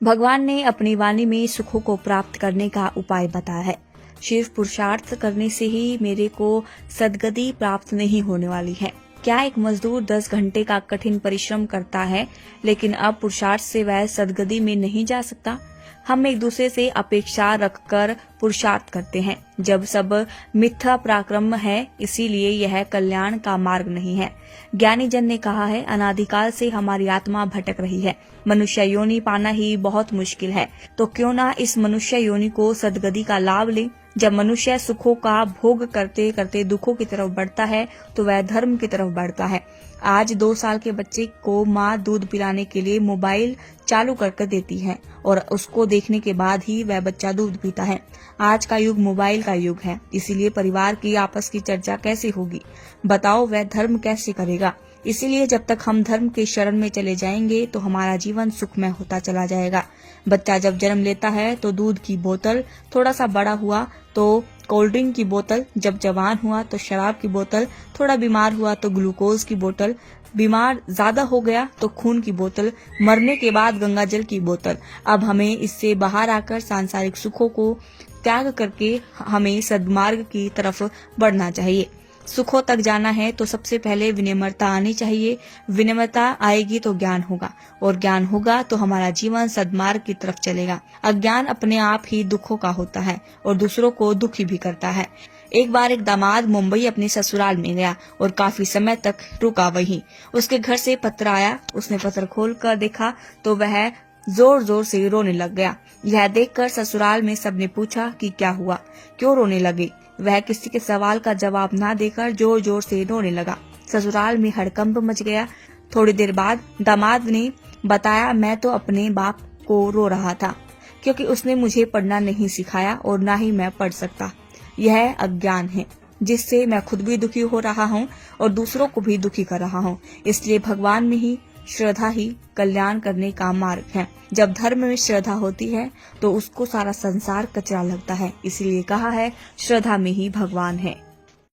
भगवान ने अपनी वाणी में सुखों को प्राप्त करने का उपाय बताया है। सिर्फ पुरुषार्थ करने से ही मेरे को सद्गति प्राप्त नहीं होने वाली है। क्या एक मजदूर 10 घंटे का कठिन परिश्रम करता है, लेकिन अब पुरुषार्थ से वह सद्गति में नहीं जा सकता? हम एक दूसरे से अपेक्षा रखकर पुरुषार्थ करते हैं, जब सब मिथ्या पराक्रम है, इसीलिए यह कल्याण का मार्ग नहीं है। ज्ञानी जन ने कहा है, अनादिकाल से हमारी आत्मा भटक रही है, मनुष्य योनि पाना ही बहुत मुश्किल है, तो क्यों ना इस मनुष्य योनि को सद्गति का लाभ ले। जब मनुष्य सुखों का भोग करते करते दुखों की तरफ बढ़ता है, तो वह धर्म की तरफ बढ़ता है। आज 2 साल के बच्चे को माँ दूध पिलाने के लिए मोबाइल चालू करके देती है और उसको देखने के बाद ही वह बच्चा दूध पीता है। आज का युग मोबाइल का युग है, इसीलिए परिवार की आपस की चर्चा कैसे होगी? बताओ, वह धर्म कैसे करेगा? इसीलिए जब तक हम धर्म के शरण में चले जाएंगे तो हमारा जीवन सुखमय होता चला जाएगा। बच्चा जब जन्म लेता है तो दूध की बोतल, थोड़ा सा बड़ा हुआ तो कोल्ड ड्रिंक की बोतल, जब जवान हुआ तो शराब की बोतल, थोड़ा बीमार हुआ तो ग्लूकोज की बोतल, बीमार ज्यादा हो गया तो खून की बोतल, मरने के बाद गंगा जल की बोतल। अब हमें इससे बाहर आकर सांसारिक सुखों को त्याग करके हमें सद्मार्ग की तरफ बढ़ना चाहिए। सुखों तक जाना है तो सबसे पहले विनम्रता आनी चाहिए। विनम्रता आएगी तो ज्ञान होगा, और ज्ञान होगा तो हमारा जीवन सद्मार्ग की तरफ चलेगा। अज्ञान अपने आप ही दुखों का होता है और दूसरों को दुखी भी करता है। एक बार एक दामाद मुंबई अपने ससुराल में गया और काफी समय तक रुका वहीं। उसके घर से पत्र आया। उसने पत्र खोलकर देखा तो वह जोर जोर से रोने लग गया। यह देखकर ससुराल में सबने पूछा कि क्या हुआ, क्यों रोने लगे? वह किसी के सवाल का जवाब न देकर जोर जोर से रोने लगा। ससुराल में हड़कंप मच गया। थोड़ी देर बाद दामाद ने बताया, मैं तो अपने बाप को रो रहा था, क्योंकि उसने मुझे पढ़ना नहीं सिखाया और ना ही मैं पढ़ सकता। यह अज्ञान है, जिससे मैं खुद भी दुखी हो रहा हूँ और दूसरों को भी दुखी कर रहा हूँ। इसलिए भगवान में ही श्रद्धा ही कल्याण करने का मार्ग है। जब धर्म में श्रद्धा होती है तो उसको सारा संसार कचरा लगता है। इसीलिए कहा है, श्रद्धा में ही भगवान है।